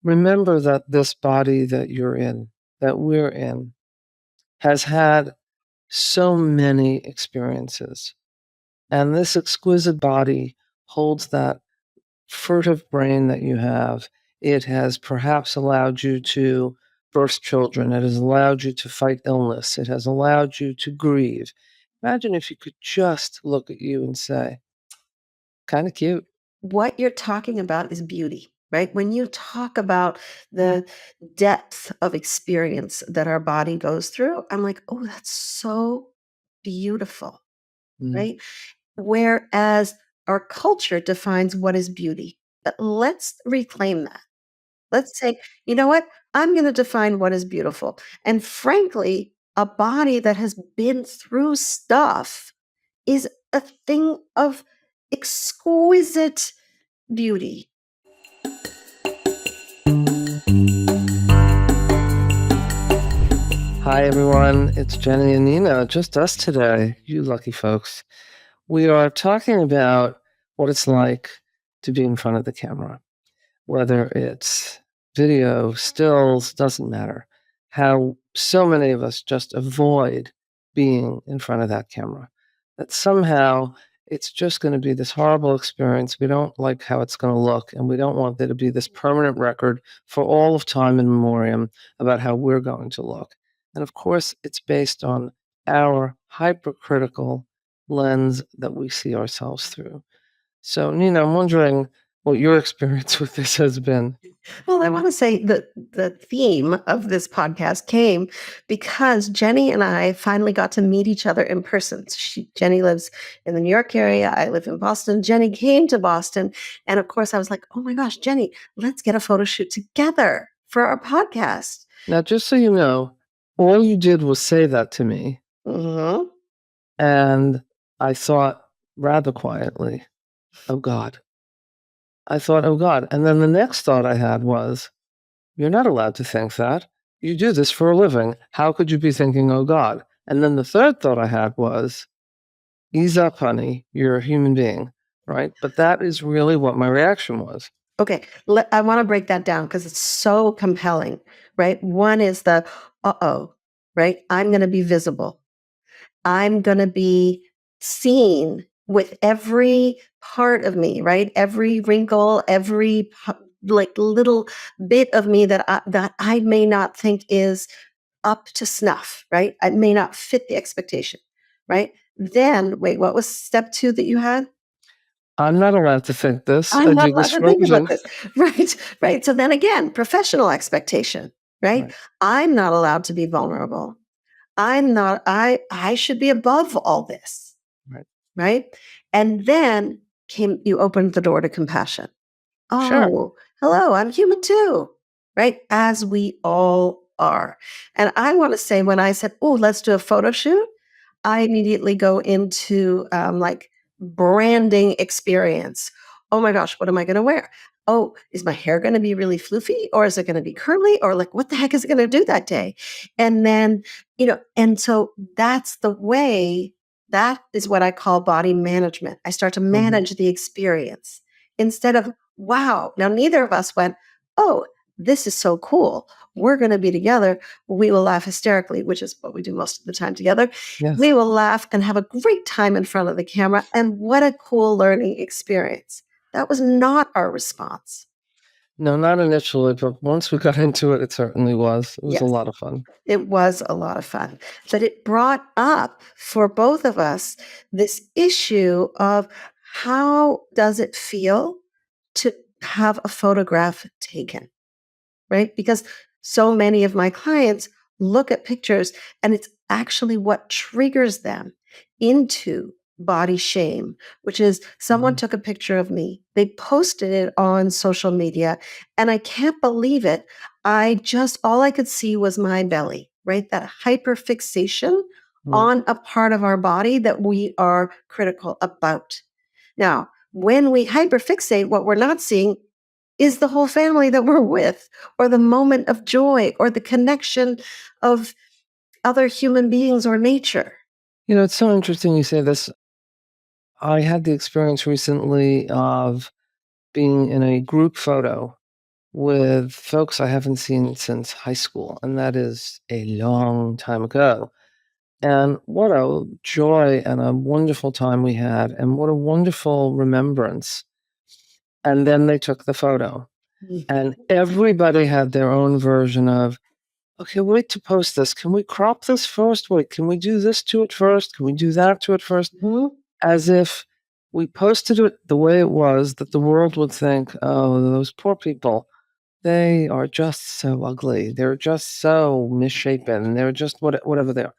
remember that this body that you're in, that we're in, has had so many experiences. And this exquisite body holds that furtive brain that you have. It has perhaps allowed you to birth children. It has allowed you to fight illness. It has allowed you to grieve. Imagine if you could just look at you and say, kind of cute. What you're talking about is beauty, right? When you talk about the depth of experience that our body goes through, I'm like, oh, that's so beautiful, Mm. right? Whereas our culture defines what is beauty. But let's reclaim that. Let's say, you know what? I'm going to define what is beautiful. And frankly, a body that has been through stuff is a thing of exquisite beauty. Hi, everyone. It's Jennie and Nina, just us today, you lucky folks. We are talking about what it's like to be in front of the camera, whether it's video, stills, doesn't matter. How so many of us just avoid being in front of that camera. That somehow it's just going to be this horrible experience. We don't like how it's going to look, and we don't want there to be this permanent record for all of time in memoriam about how we're going to look. And of course, it's based on our hypercritical lens that we see ourselves through. So, Nina, I'm wondering what your experience with this has been. Well, I want to say that the theme of this podcast came because Jennie and I finally got to meet each other in person. Jennie lives in the New York area. I live in Boston. Jennie came to Boston. And of course, I was like, oh my gosh, Jennie, let's get a photo shoot together for our podcast. Now, just so you know, all you did was say that to me. Mm-hmm. And I thought rather quietly, oh God. I thought, oh God. And then the next thought I had was, you're not allowed to think that. You do this for a living. How could you be thinking, oh God? And then the third thought I had was, ease up, honey. You're a human being, right? But that is really what my reaction was. Okay, I want to break that down because it's so compelling, right? One is the, uh-oh, right? I'm going to be visible. I'm going to be seen with every part of me, right? Every wrinkle, every like little bit of me that I may not think is up to snuff, right? I may not fit the expectation, right? Then, wait, what was step 2 that you had? I'm not allowed to think this. I'm I not do allowed this to for a think about living. this. Right, right. So then again, professional expectation, right? Right. I'm not allowed to be vulnerable. I should be above all this, Right. right? And then you opened the door to compassion. Sure. Oh, hello, I'm human too, right? As we all are. And I want to say when I said, oh, let's do a photo shoot, I immediately go into like branding experience. Oh my gosh, what am I going to wear? Oh, is my hair going to be really floofy or is it going to be curly or like what the heck is it going to do that day? And then, and so that's the way that is what I call body management. I start to manage the experience instead of, wow, now neither of us went, oh, this is so cool. We're going to be together. We will laugh hysterically, which is what we do most of the time together. Yes. We will laugh and have a great time in front of the camera. And what a cool learning experience. That was not our response. No, not initially, but once we got into it, it certainly was. It was a Yes, lot of fun. it was a lot of fun. But it brought up for both of us this issue of how does it feel to have a photograph taken? Right? Because so many of my clients look at pictures and it's actually what triggers them into body shame, which is someone took a picture of me, they posted it on social media, and I can't believe it. All I could see was my belly, right? That hyperfixation on a part of our body that we are critical about. Now, when we hyperfixate, what we're not seeing is the whole family that we're with, or the moment of joy, or the connection of other human beings or nature. It's so interesting you say this. I had the experience recently of being in a group photo with folks I haven't seen since high school, and that is a long time ago. And what a joy and a wonderful time we had, and what a wonderful remembrance. And then they took the photo, and Mhm. everybody had their own version of, okay, wait to post this. Can we crop this first? Wait, can we do this to it first? Can we do that to it first? Mhm. As if we posted it the way it was, that the world would think, oh, those poor people, they are just so ugly. They're just so misshapen. They're just whatever they are.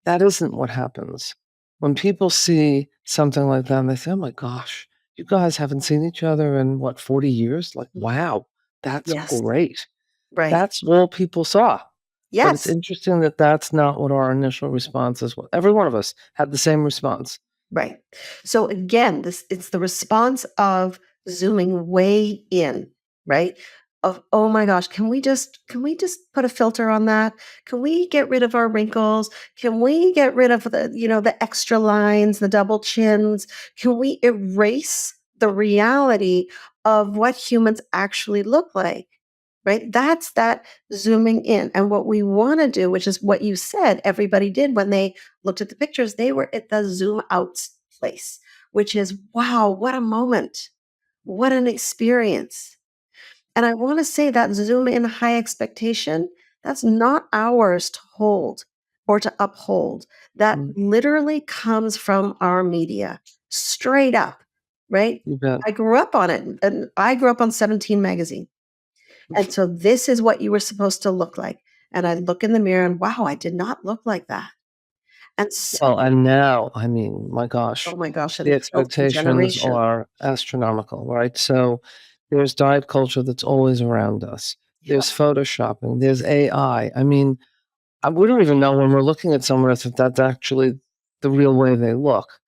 That isn't what happens. When people see something like that, they say, oh my gosh, you guys haven't seen each other in what, 40 years? Like, wow, that's Yes. great. Right. That's all people saw. But it's Yes. interesting that that's not what our initial responses were. Every one of us had the same response. Right. So again, this it's the response of zooming way in, right? Of, oh my gosh, can we just put a filter on that? Can we get rid of our wrinkles? Can we get rid of the extra lines, the double chins? Can we erase the reality of what humans actually look like? Right? That's that zooming in. And what we want to do, which is what you said everybody did when they looked at the pictures, they were at the zoom out place, which is, wow, what a moment. What an experience. And I want to say that zoom in high expectation, that's not ours to hold or to uphold. That Mm, literally comes from our media, straight up, right? you bet. I grew up on it, and I grew up on 17 magazine. And so this is what you were supposed to look like. And I look in the mirror and wow, I did not look like that. And so, Well, and now, I mean, my oh gosh, my gosh, it the has built a expectations generation. are astronomical, right? So there's diet culture that's always around us. Yeah. There's photoshopping. There's AI. I mean, we don't even know when we're looking at someone else if that's actually the real way they look.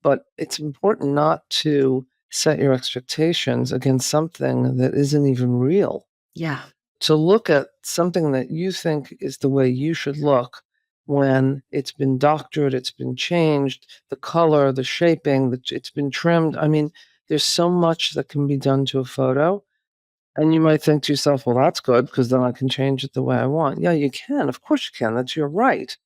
But it's important not to set your expectations against something that isn't even real. Yeah. To look at something that you think is the way you should look when it's been doctored, it's been changed, the color, the shaping, it's been trimmed. I mean, there's so much that can be done to a photo. And you might think to yourself, well, that's good because then I can change it the way I want. Yeah, you can. Of course you can. That's your right.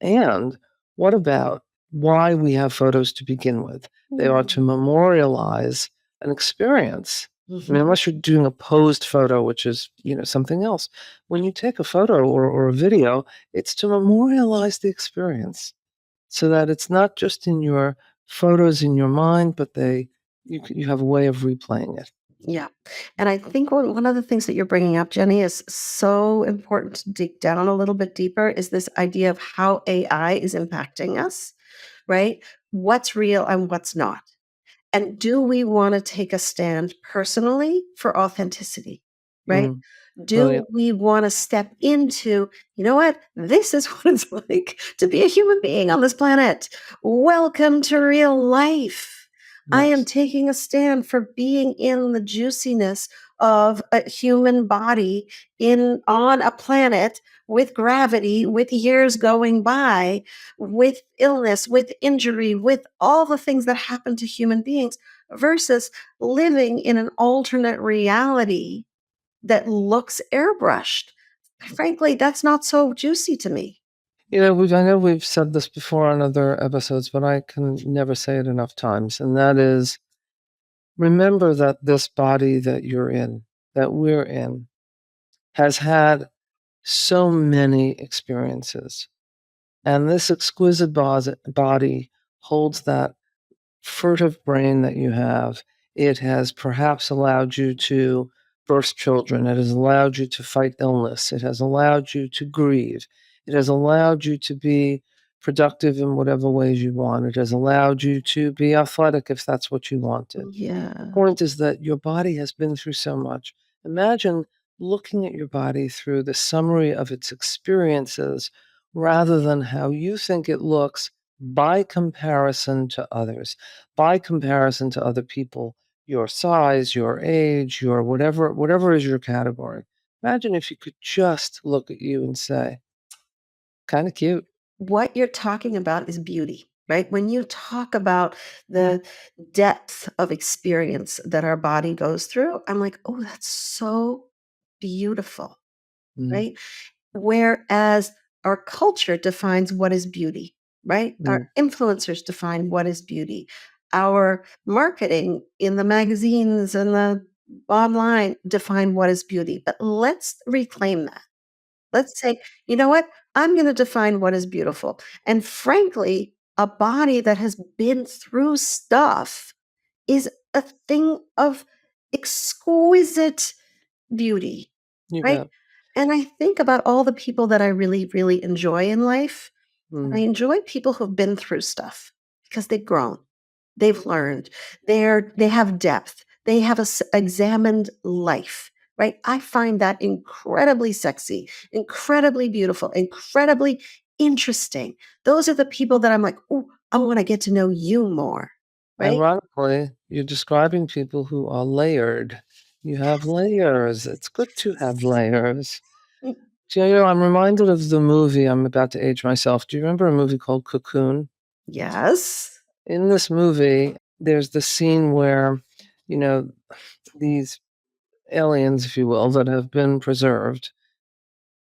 And what about why we have photos to begin with? They are to Mm. memorialize an experience. I mean, Mhm. unless you're doing a posed photo, which is, something else. When you take a photo or a video, it's to memorialize the experience so that it's not just in your photos in your mind, but you have a way of replaying it. Yeah. And I think one of the things that you're bringing up, Jenny, is so important to dig down a little bit deeper is this idea of how AI is impacting us, right? What's real and what's not. And do we want to take a stand personally for authenticity, right? Mm, Do brilliant. we want to step into, you know what? This is what it's like to be a human being on this planet. Welcome to real life. I am Yes. taking a stand for being in the juiciness of a human body in on a planet with gravity, with years going by, with illness, with injury, with all the things that happen to human beings versus living in an alternate reality that looks airbrushed. Frankly, that's not so juicy to me. I know we've said this before on other episodes, but I can never say it enough times. And that is remember that this body that you're in, that we're in, has had so many experiences. And this exquisite body holds that furtive brain that you have. It has perhaps allowed you to birth children. It has allowed you to fight illness. It has allowed you to grieve. It has allowed you to be productive in whatever ways you want. It has allowed you to be athletic if that's what you wanted. The Yeah. point is that your body has been through so much. Imagine looking at your body through the summary of its experiences rather than how you think it looks by comparison to others, by comparison to other people, your size, your age, your whatever is your category. Imagine if you could just look at you and say, kind of cute. What you're talking about is beauty. right? When you talk about the depth of experience that our body goes through, I'm like, oh, that's so beautiful, Mm, right? Whereas our culture defines what is beauty, right? Our mm. influencers define what is beauty. Our marketing in the magazines and the online define what is beauty. But let's reclaim that. Let's say, you know what? I'm going to define what is beautiful. And frankly, a body that has been through stuff is a thing of exquisite beauty, You right? bet. And I think about all the people that I really, really enjoy in life. I Mm. enjoy people who've been through stuff because they've grown, they've learned, they have depth, they have examined life, right? I find that incredibly sexy, incredibly beautiful, incredibly interesting. Those are the people that I'm like, oh, I want to get to know you more, right? Ironically, you're describing people who are layered. You have layers. It's good to have layers. Mm, I'm reminded of the movie. I'm about to age myself. Do you remember a movie called Cocoon? yes. In this movie, there's the scene where, you know, these aliens, if you will, that have been preserved.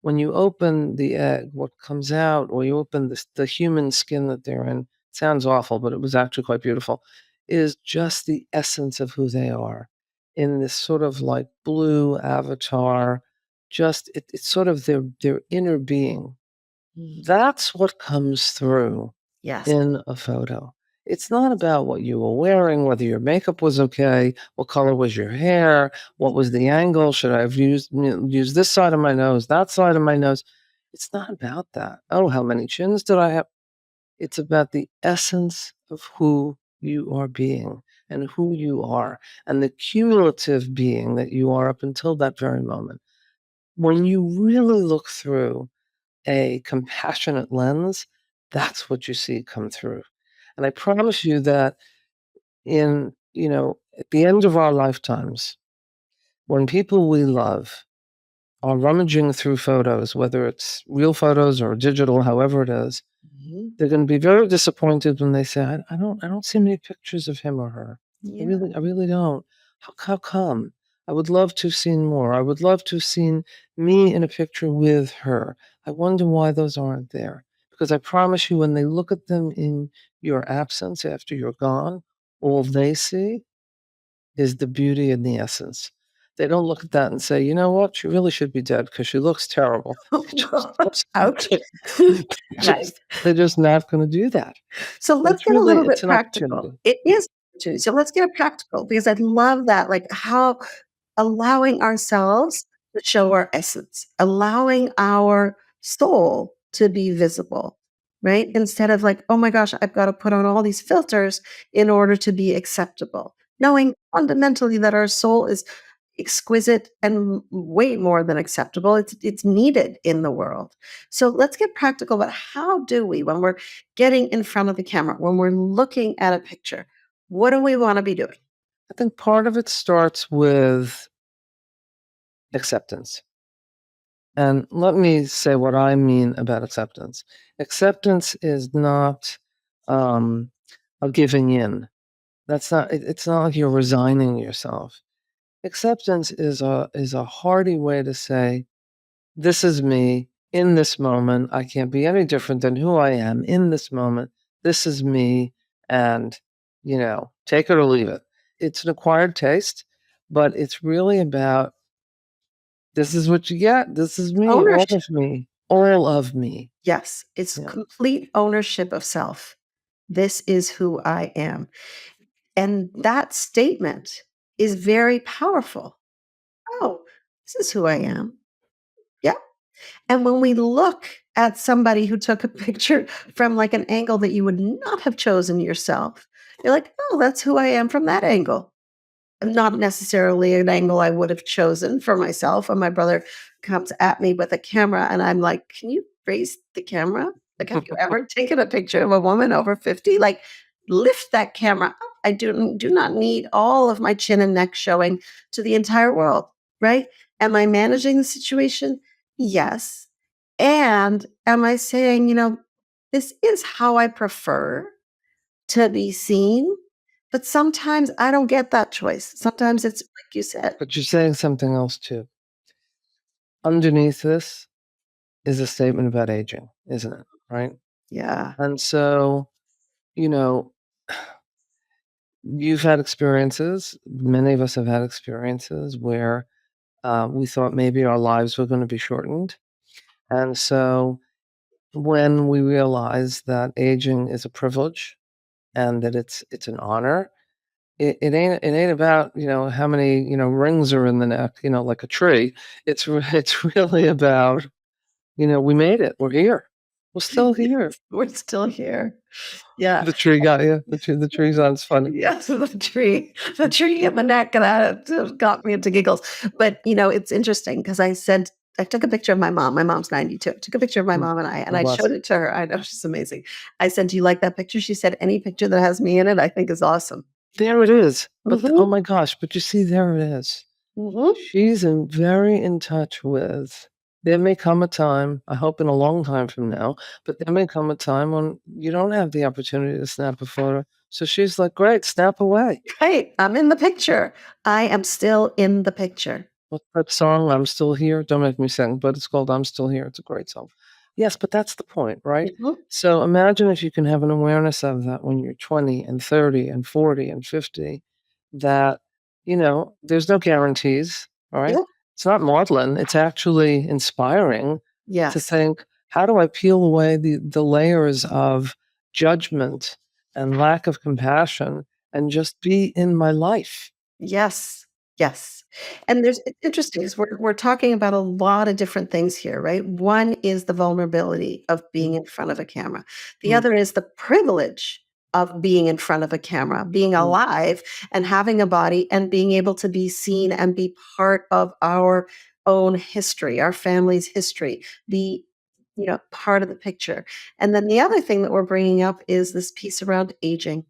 When you open the egg, what comes out, or you open the human skin that they're in, sounds awful, but it was actually quite beautiful, is just the essence of who they are in this sort of like blue avatar. Just it's sort of their inner being. Mm, That's what comes through yes. in a photo. It's not about what you were wearing, whether your makeup was okay, what color was your hair, what was the angle, should I have used this side of my nose, that side of my nose. It's not about that. Oh, how many chins did I have? It's about the essence of who you are being and who you are and the cumulative being that you are up until that very moment. When you really look through a compassionate lens, that's what you see come through. And I promise you that at the end of our lifetimes, when people we love are rummaging through photos, whether it's real photos or digital, however it is, Mhm. they're going to be very disappointed when they say, I don't see many pictures of him or her. Yeah. I really don't. How come? I would love to have seen more. I would love to have seen me in a picture with her. I wonder why those aren't there. Because I promise you, when they look at them in your absence after you're gone, all they see is the beauty and the essence. They don't look at that and say, you know what, she really should be dead because she looks terrible. Ouch. Right. They're just not going to do that. So But let's get a little it's bit an practical. opportunity. It is an opportunity. So let's get practical because I love that, like how allowing ourselves to show our essence, allowing our soul to be visible, right? Instead of like, oh my gosh, I've got to put on all these filters in order to be acceptable. Knowing fundamentally that our soul is exquisite and way more than acceptable. It's needed in the world. So let's get practical about how do we, when we're getting in front of the camera, when we're looking at a picture, what do we want to be doing? I think part of it starts with acceptance. And let me say what I mean about acceptance. Acceptance is not um, a giving in. It's not like you're resigning yourself. Acceptance is a hearty way to say, this is me in this moment. I can't be any different than who I am in this moment. This is me, and take it or leave it. It's an acquired taste, but it's really about, this is what you get. This is me, all Ownership. of me, all of me. Yes, it's Yeah. complete ownership of self. This is who I am. And that statement is very powerful. Oh, this is who I am. Yeah. And when we look at somebody who took a picture from like an angle that you would not have chosen yourself, you're like, oh, that's who I am from that angle. Not necessarily an angle I would have chosen for myself. When my brother comes at me with a camera and I'm like, can you raise the camera? Like, have you ever taken a picture of a woman over 50? Like, lift that camera up. I do not need all of my chin and neck showing to the entire world, right? Am I managing the situation? Yes. And am I saying, this is how I prefer to be seen. But sometimes I don't get that choice. Sometimes it's like you said. But you're saying something else too. Underneath this is a statement about aging, isn't it? Right? Yeah. And so, you know, you've had experiences, many of us have had experiences where we thought maybe our lives were going to be shortened. And so when we realize that aging is a privilege and that it's an honor, it ain't about, how many, rings are in the neck, like a tree. It's really about, we made it. We're here. We're still here. We're still here. Yeah. The tree got you. The tree sounds funny. Yes, the tree in the neck that got me into giggles. But it's interesting because I took a picture of my mom. My mom's 92. I took a picture of my mom and I Bless. showed it to her. I know she's amazing. I said, "Do you like that picture?" She said, "Any picture that has me in it, I think is awesome." There it is. But Mhm. oh my gosh, but you see, there it is. Mhm. She's very in touch with. There may come a time, I hope in a long time from now, but there may come a time when you don't have the opportunity to snap a photo. So she's like, "Great, snap away." Right. I'm in the picture. I am still in the picture. What's that song? "I'm Still Here"? Don't make me sing, but it's called "I'm Still Here." It's a great song. Yes, but that's the point, right? Mhm. So imagine if you can have an awareness of that when you're 20 and 30 and 40 and 50, that, there's no guarantees, all right? Yeah. It's not maudlin. It's actually inspiring to Yes. think, how do I peel away the layers of judgment and lack of compassion and just be in my life? Yes. Yes. And it's interesting because we're talking about a lot of different things here, right? One is the vulnerability of being Mm, in front of a camera. The mm, other is the privilege of being in front of a camera, being mm. alive and having a body and being able to be seen and be part of our own history, our family's history, be part of the picture. And then the other thing that we're bringing up is this piece around aging,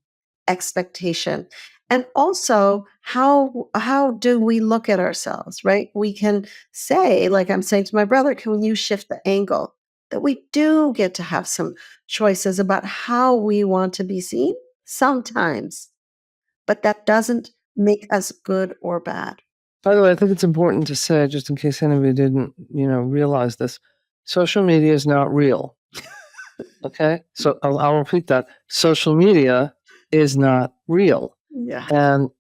expectation, and also how do we look at ourselves, right? We can say, like I'm saying to my brother, can you shift the angle, that we do get to have some choices about how we want to be seen sometimes, but that doesn't make us good or bad. By the way, I think it's important to say, just in case anybody didn't, realize this, social media is not real. Okay? So I'll repeat that. Social media is not real. Yeah. And,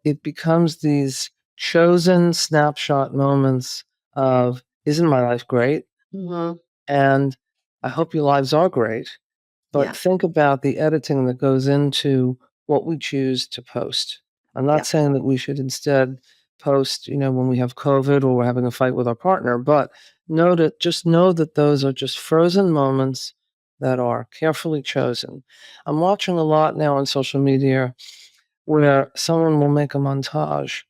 it becomes these chosen snapshot moments of, isn't my life great? Mhm. And I hope your lives are great. But Yeah. think about the editing that goes into what we choose to post. I'm Yeah. not saying that we should instead post, when we have COVID or we're having a fight with our partner, but just know that those are just frozen moments that are carefully chosen. I'm watching a lot now on social media where someone will make a montage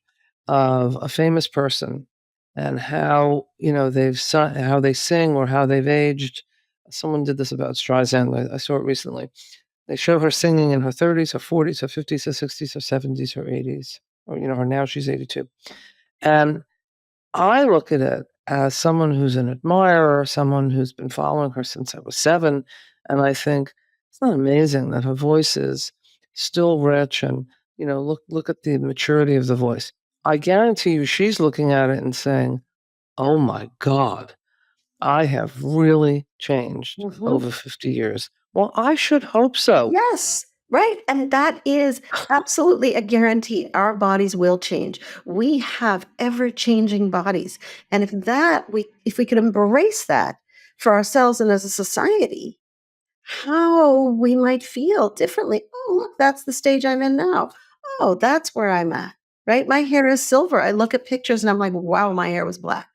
of a famous person and how, how they sing or how they've aged. Someone did this about Streisand. I saw it recently. They show her singing in her 30s, her 40s, her 50s, her 60s, her 70s, her 80s, or, her now she's 82. And I look at it as someone who's an admirer, someone who's been following her since I was 7, and I think, "It's not amazing that her voice is still rich and, look at the maturity of the voice." I guarantee you she's looking at it and saying, "Oh my god, I have really changed Mhm. over 50 years." Well, I should hope so. Yes, right. And that is absolutely a guarantee. Our bodies will change. We have ever changing bodies. And if we could embrace that for ourselves and as a society, how we might feel differently. Oh, look, that's the stage I'm in now. Oh, that's where I'm at. Right? My hair is silver. I look at pictures and I'm like, wow, my hair was black.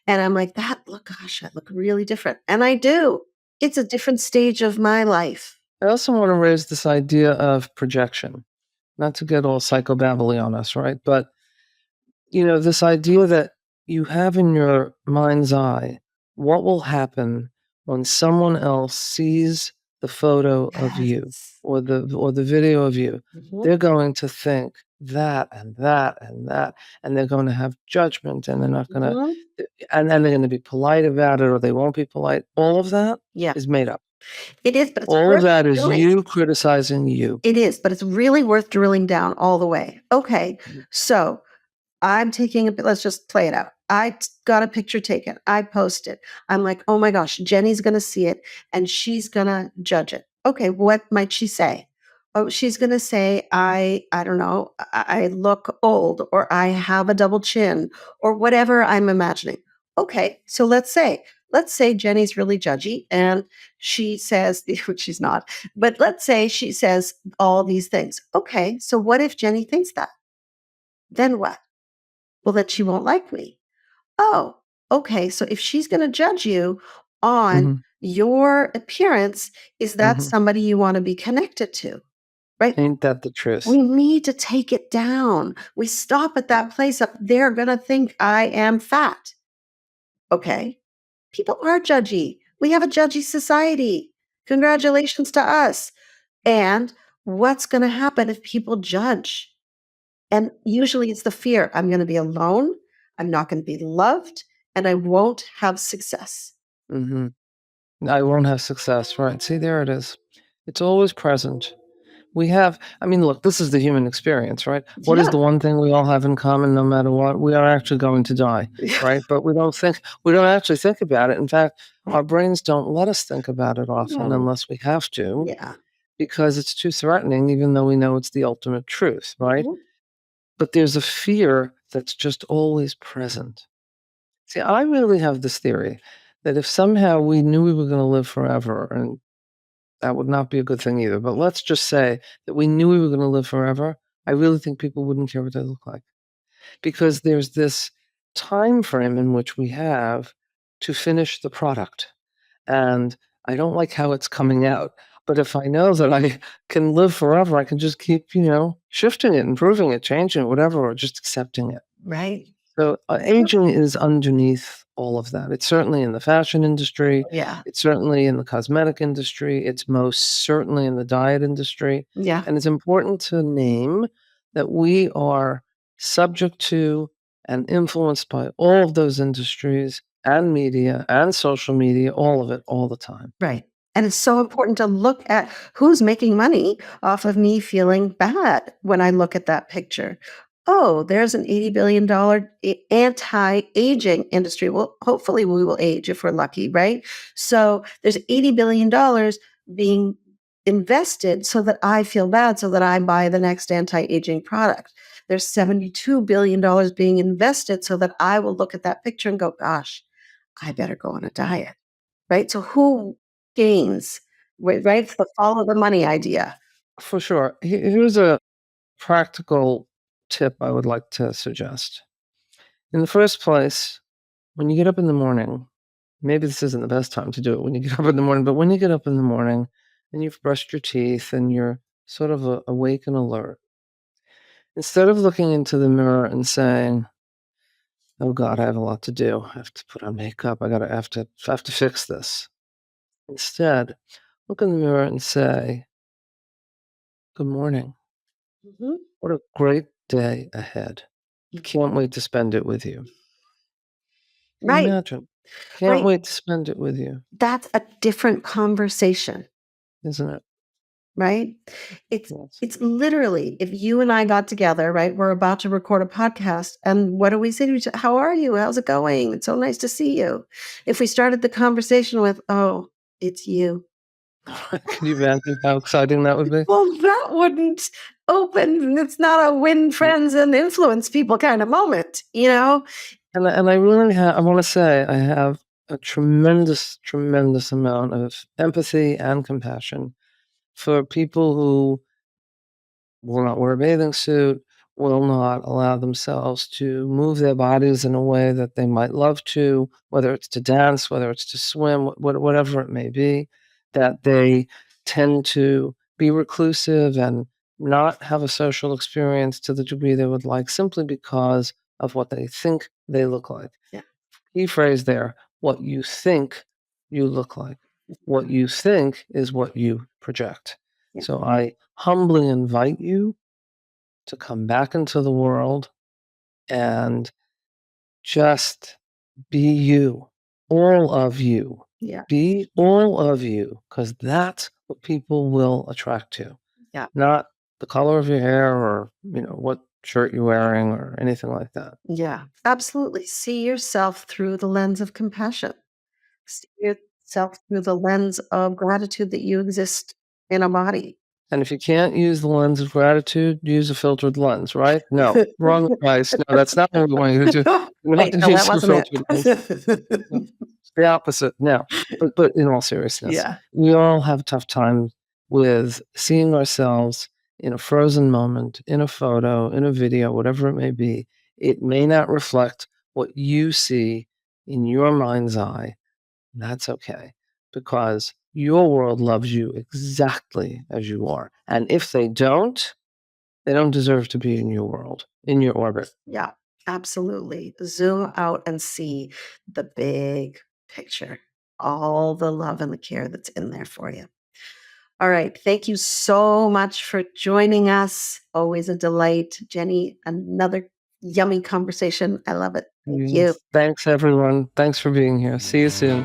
And I'm like, gosh, I look really different. And I do. It's a different stage of my life. I also want to raise this idea of projection, not to get all psychobabbly on us, right? But this idea that you have in your mind's eye what will happen when someone else sees the photo of you Yes. or the video of you. Mhm, They're going to think that and that and that, and they're going to have judgment, and they're not going to, mhm. and then they're going to be polite about it, or they won't be polite. All of that Yeah. is made up. It is, but it's All of worth that is doing. you criticizing you. It is, but it's really worth drilling down all the way. Okay, so I'm taking a let's just play it out. Got a picture taken. I post it. I'm like, oh my gosh, Jenny's going to see it and she's going to judge it. Okay, what might she say? Oh, she's going to say, I don't know, I look old or I have a double chin or whatever I'm imagining. Okay, so let's say Jenny's really judgy and she says, which she's not, but let's say she says all these things. Okay, so what if Jenny thinks that? Then what? Well, that she won't like me. Oh, okay. So if she's going to judge you on Mhm, your appearance, is that mhm. somebody you want to be connected to? Right? Ain't that the truth? We need to take it down. We stop at that place of they're going to think I am fat. Okay. People are judgy. We have a judgy society. Congratulations to us. And what's going to happen if people judge? And usually it's the fear I'm going to be alone, I'm not going to be loved, and I won't have success. Mhm. I won't have success, right? See, there it is. It's always present. I mean, look, this is the human experience, right? What is Yeah. the one thing we all have in common no matter what? We are actually going to die, right? But we don't actually think about it. In fact, our brains don't let us think about it often No. unless we have to Yeah. because it's too threatening, even though we know it's the ultimate truth, right? Mhm. But there's a fear that's just always present. See, I really have this theory that if somehow we knew we were going to live forever, and that would not be a good thing either, but let's just say that we knew we were going to live forever, I really think people wouldn't care what they look like because there's this time frame in which we have to finish the product. And I don't like how it's coming out. But if I know that I can live forever, I can just keep, shifting it, improving it, changing it, whatever, or just accepting it. Right. So, aging is underneath all of that. It's certainly in the fashion industry. Yeah. It's certainly in the cosmetic industry. It's most certainly in the diet industry. Yeah. And it's important to name that we are subject to and influenced by all of those industries and media and social media, all of it, all the time. Right. And it's so important to look at who's making money off of me feeling bad when I look at that picture. Oh, there's an $80 billion anti-aging industry. Well, hopefully we will age if we're lucky, right? So there's $80 billion being invested so that I feel bad, so that I buy the next anti-aging product. There's $72 billion being invested so that I will look at that picture and go, gosh, I better go on a diet, right? So who gains, right? It's the follow the money idea. For sure. Here's a practical tip I would like to suggest. In the first place, when you get up in the morning, maybe this isn't the best time to do it when you get up in the morning, but when you get up in the morning and you've brushed your teeth and you're sort of awake and alert, instead of looking into the mirror and saying, "Oh God, I have a lot to do. I have to put on makeup. I have to fix this." Instead, look in the mirror and say, "Good morning. Mhm. What a great day ahead. Can't wait to spend it with you." Can you Right, imagine? Can't right. wait to spend it with you, That's a different conversation, isn't it? right? It's Yes. it's literally if you and I got together, right? We're about to record a podcast, and what do we say to each other? How are you? How's it going? It's so nice to see you. If we started the conversation with, "Oh, it's you." Can you imagine how exciting that would be? Well, that wouldn't open it's not a win Mm, friends and influence people kind of moment, you know? and I really I wanna say I have a tremendous, tremendous amount of empathy and compassion for people who will not wear a bathing suit, will not allow themselves to move their bodies in a way that they might love to, whether it's to dance, whether it's to swim, whatever it may be, that they tend to be reclusive and not have a social experience to the degree they would like simply because of what they think they look like. Yeah, Key phrase there, what you think you look like. What you think is what you project. yeah, So I humbly invite you to come back into the world and just be you. all of you. Yeah. Be all of you, because that's what people will attract to. Yeah. Not the color of your hair or, what shirt you're wearing or anything like that. Yeah. Absolutely. See yourself through the lens of compassion. See yourself through the lens of gratitude that you exist in a body. And if you can't use the lens of gratitude, use a filtered lens, right? No, wrong advice. No, that's not what we want you to do. Not Wait, to no, that use your wasn't filtered lens. it. No, it's the opposite. No, but in all seriousness, Yeah. we all have a tough time with seeing ourselves in a frozen moment, in a photo, in a video, whatever it may be. It may not reflect what you see in your mind's eye. That's okay, because your world loves you exactly as you are. And if they don't deserve to be in your world, in your orbit. Yeah, absolutely. Zoom out and see the big picture, all the love and the care that's in there for you. All right. Thank you so much for joining us. Always a delight. Jennie, another yummy conversation. I love it. Thank you. Thanks, everyone. Thanks for being here. See you soon.